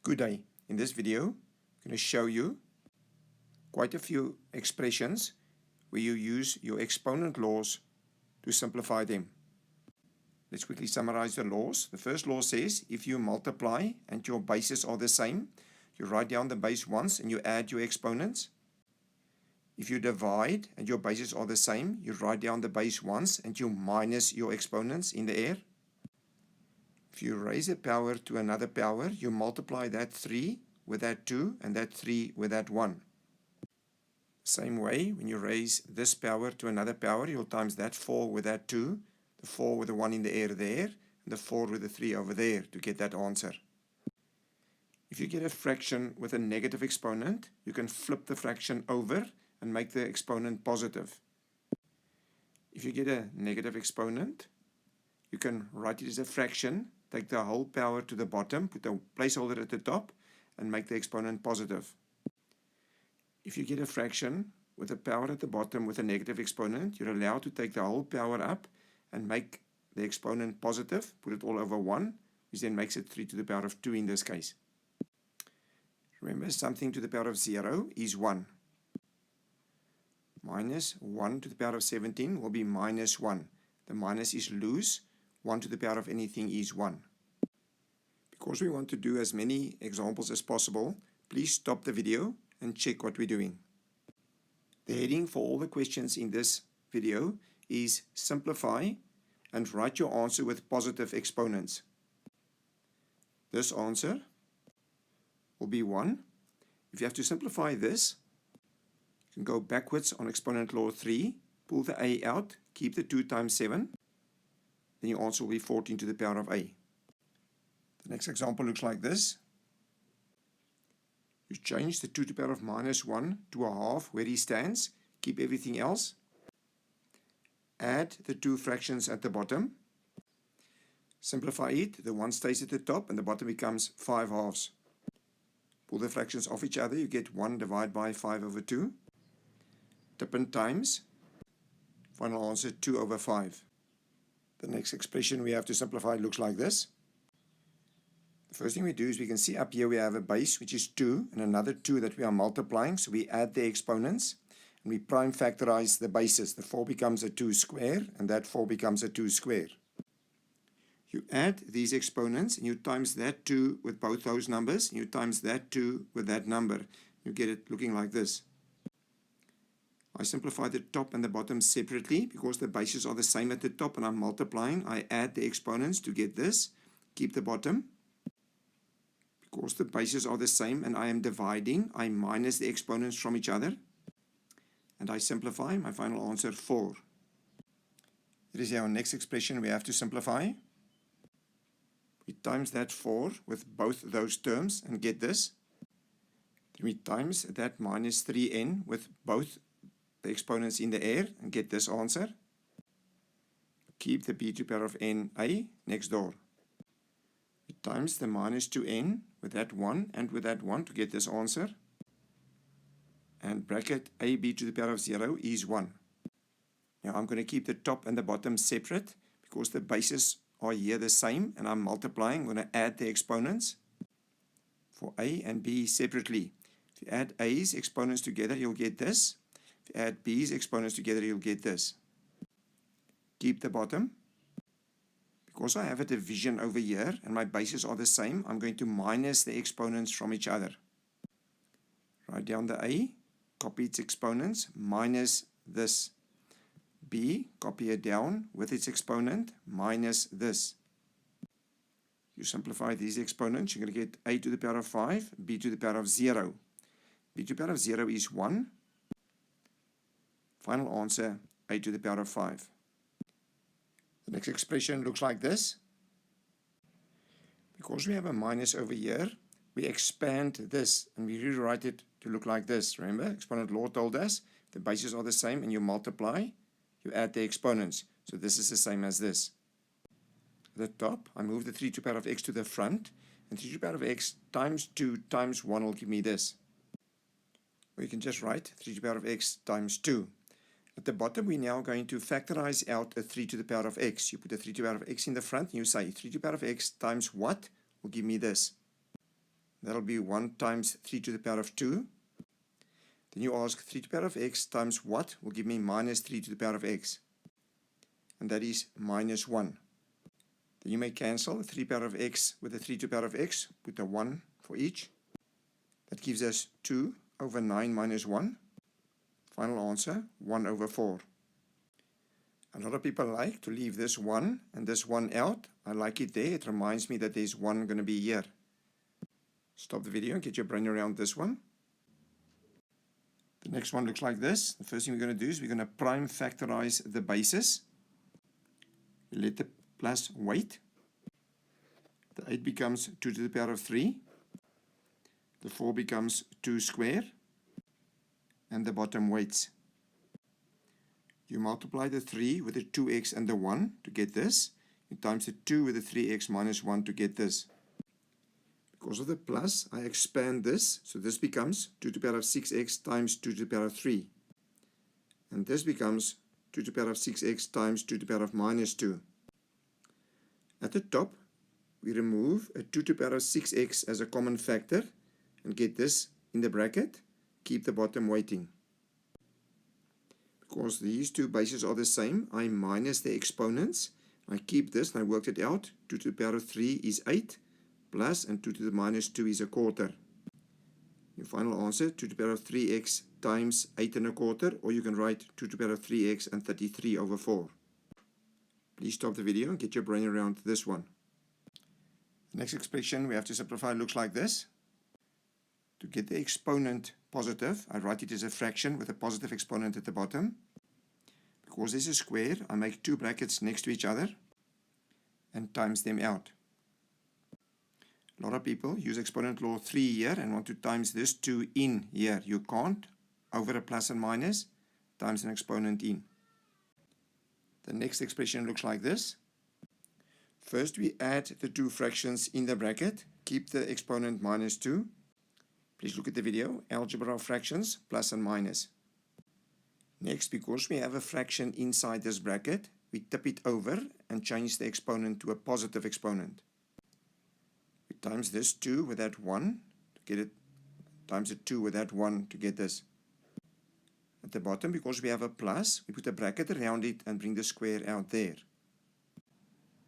Good day. In this video, I'm going to show you quite a few expressions where you use your exponent laws to simplify them. Let's quickly summarize the laws. The first law says if you multiply and your bases are the same, you write down the base once and you add your exponents. If you divide and your bases are the same, you write down the base once and you minus your exponents in the air. If you raise a power to another power, you multiply that 3 with that 2 and that 3 with that 1. Same way, when you raise this power to another power, you'll times that 4 with that 2, the 4 with the 1 in the air there, and the 4 with the 3 over there to get that answer. If you get a fraction with a negative exponent, you can flip the fraction over and make the exponent positive. If you get a negative exponent, you can write it as a fraction, take the whole power to the bottom, put a placeholder at the top, and make the exponent positive. If you get a fraction with a power at the bottom with a negative exponent, you're allowed to take the whole power up and make the exponent positive, put it all over 1, which then makes it 3 to the power of 2 in this case. Remember, something to the power of 0 is 1. Minus 1 to the power of 17 will be minus 1. The minus is loose. 1 to the power of anything is 1. Because we want to do as many examples as possible, please stop the video and check what we're doing. The heading for all the questions in this video is simplify and write your answer with positive exponents. This answer will be 1. If you have to simplify this, you can go backwards on exponent law 3, pull the a out, keep the 2 times 7, then your answer will be 14 to the power of a. The next example looks like this. You change the 2 to the power of minus 1 to a half where he stands, keep everything else. Add the 2 fractions at the bottom. Simplify it, the 1 stays at the top and the bottom becomes 5 halves. Pull the fractions off each other, you get 1 divided by 5 over 2. Tip and times. Final answer 2 over 5. The next expression we have to simplify looks like this. The first thing we do is we can see up here we have a base which is 2 and another 2 that we are multiplying. So we add the exponents and we prime factorize the bases. The 4 becomes a 2 square and that 4 becomes a 2 square. You add these exponents and you times that 2 with both those numbers. And you times that 2 with that number. You get it looking like this. I simplify the top and the bottom separately because the bases are the same at the top and I'm multiplying. I add the exponents to get this. Keep the bottom. Because the bases are the same and I am dividing, I minus the exponents from each other. And I simplify. My final answer 4. Here is our next expression we have to simplify. We times that 4 with both those terms and get this. Then we times that minus 3n with both the exponents in the air and get this answer. Keep the b to the power of n a next door. We times the minus 2n with that 1 and with that 1 to get this answer. And bracket ab to the power of 0 is 1. Now I'm going to keep the top and the bottom separate because the bases are here the same and I'm multiplying. I'm going to add the exponents for a and b separately. If you add a's exponents together, you'll get this. If you add b's exponents together, you'll get this. Keep the bottom. Because I have a division over here and my bases are the same, I'm going to minus the exponents from each other. Write down the a, copy its exponents, minus this. B, copy it down with its exponent, minus this. You simplify these exponents, you're going to get a to the power of 5, b to the power of 0. b to the power of 0 is 1. Final answer, a to the power of 5. The next expression looks like this. Because we have a minus over here, we expand this and we rewrite it to look like this. Remember, exponent law told us the bases are the same and you multiply, you add the exponents. So this is the same as this. At the top, I move the 3 to the power of x to the front, and 3 to the power of x times 2 times 1 will give me this. Or you can just write 3 to the power of x times 2. At the bottom, we're now going to factorize out a 3 to the power of x. You put a 3 to the power of x in the front, and you say 3 to the power of x times what will give me this. That'll be 1 times 3 to the power of 2. Then you ask 3 to the power of x times what will give me minus 3 to the power of x. And that is minus 1. Then you may cancel the 3 to the power of x with the 3 to the power of x, put a 1 for each. That gives us 2 over 9 minus 1. Final answer, 1 over 4. A lot of people like to leave this 1 and this 1 out. I like it there. It reminds me that there's 1 going to be here. Stop the video and get your brain around this one. The next one looks like this. The first thing we're going to do is we're going to prime factorize the bases. We let the plus weight. The 8 becomes 2 to the power of 3. The 4 becomes 2 squared. And the bottom weights. You multiply the 3 with the 2x and the 1 to get this. You times the 2 with the 3x minus 1 to get this. Because of the plus, I expand this. So this becomes 2 to the power of 6x times 2 to the power of 3. And this becomes 2 to the power of 6x times 2 to the power of minus 2. At the top, we remove a 2 to the power of 6x as a common factor and get this in the bracket. Keep the bottom weighting. Because these two bases are the same, I minus the exponents. I keep this and I worked it out. 2 to the power of 3 is 8 plus, and 2 to the minus 2 is a quarter. Your final answer, 2 to the power of 3x times 8 and a quarter, or you can write 2 to the power of 3x and 33 over 4. Please stop the video and get your brain around this one. The next expression we have to simplify looks like this. To get the exponent positive, I write it as a fraction with a positive exponent at the bottom. Because this is a square, I make two brackets next to each other and times them out. A lot of people use exponent law 3 here and want to times this 2 in here. You can't. Over a plus and minus times an exponent in. The next expression looks like this. First we add the two fractions in the bracket. Keep the exponent minus 2. Please look at the video, algebra of fractions, plus and minus. Next, because we have a fraction inside this bracket, we tip it over and change the exponent to a positive exponent. We times this 2 with that 1 to get it, times the 2 with that 1 to get this. At the bottom, because we have a plus, we put a bracket around it and bring the square out there.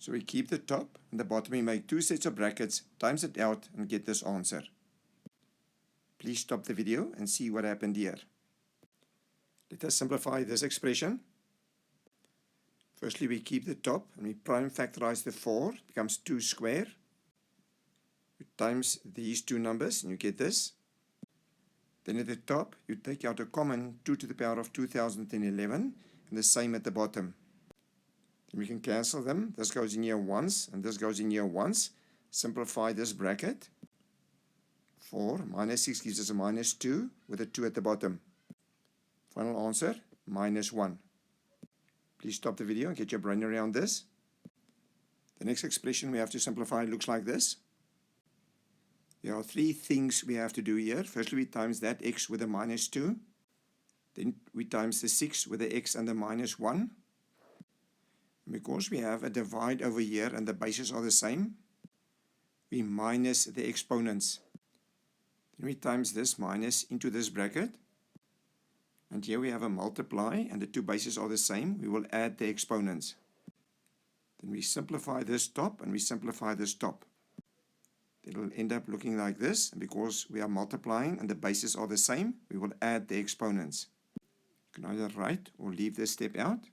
So we keep the top and the bottom, we make two sets of brackets, times it out and get this answer. Please stop the video and see what happened here. Let us simplify this expression. Firstly, we keep the top and we prime factorize the 4. It becomes 2 squared. We times these two numbers and you get this. Then at the top, you take out a common 2 to the power of 2011 and the same at the bottom. Then we can cancel them. This goes in here once and this goes in here once. Simplify this bracket. 4 minus 6 gives us a minus 2 with a 2 at the bottom. Final answer, minus 1. Please stop the video and get your brain around this. The next expression we have to simplify looks like this. There are three things we have to do here. Firstly, we times that x with a minus 2. Then we times the 6 with the x and the minus 1. Because we have a divide over here and the bases are the same, we minus the exponents. Then we times this minus into this bracket. And here we have a multiply and the two bases are the same. We will add the exponents. Then we simplify this top and we simplify this top. It will end up looking like this. And because we are multiplying and the bases are the same, we will add the exponents. You can either write or leave this step out.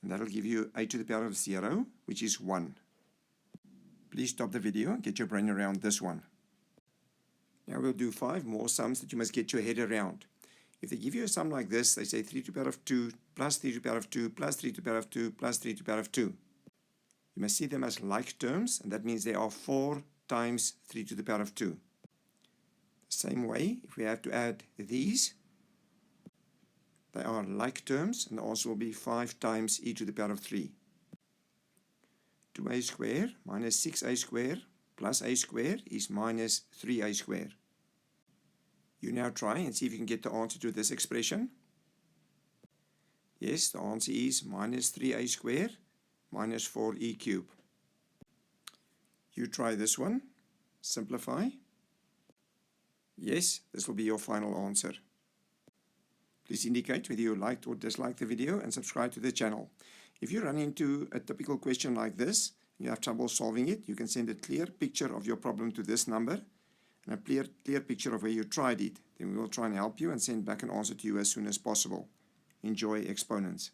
And that will give you a to the power of 0, which is 1. Please stop the video and get your brain around this one. Now we'll do 5 more sums that you must get your head around. If they give you a sum like this, they say 3 to the power of 2 plus 3 to the power of 2 plus 3 to the power of 2 plus 3 to the power of 2. You must see them as like terms, and that means they are 4 times 3 to the power of 2. The same way, if we have to add these, they are like terms, and the answer will be 5 times e to the power of 3. 2a squared minus 6a squared plus a squared is minus 3a squared. You now try and see if you can get the answer to this expression. Yes, the answer is minus 3a squared minus 4e cubed. You try this one. Simplify. Yes, this will be your final answer. Please indicate whether you liked or disliked the video and subscribe to the channel. If you run into a typical question like this, and you have trouble solving it, you can send a clear picture of your problem to this number and a clear picture of where you tried it. Then we will try and help you and send back an answer to you as soon as possible. Enjoy exponents.